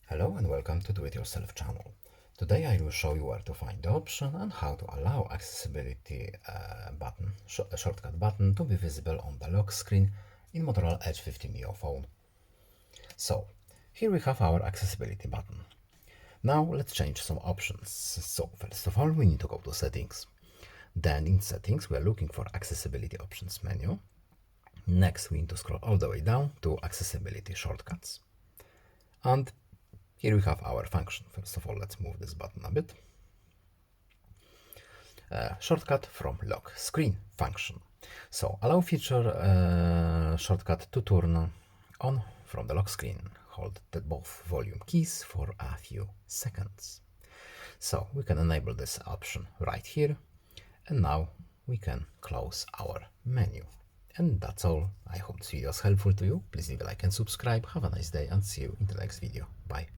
Hello and welcome to Do It Yourself channel. Today I will show you where to find the option and how to allow accessibility shortcut button to be visible on the lock screen in Motorola Edge 50 Neo phone. So here we have our accessibility button. Now let's change some options. So first of all we need to go to settings. Then in settings we are looking for accessibility options menu. Next we need to scroll all the way down to accessibility shortcuts. And here we have our function. First of all, let's move this button a bit. Shortcut from lock screen function. So allow feature shortcut to turn on from the lock screen. Hold both volume keys for a few seconds. So we can enable this option right here. And now we can close our menu. And that's all. I hope this video is helpful to you. Please leave a like and subscribe. Have a nice day and see you in the next video. Bye.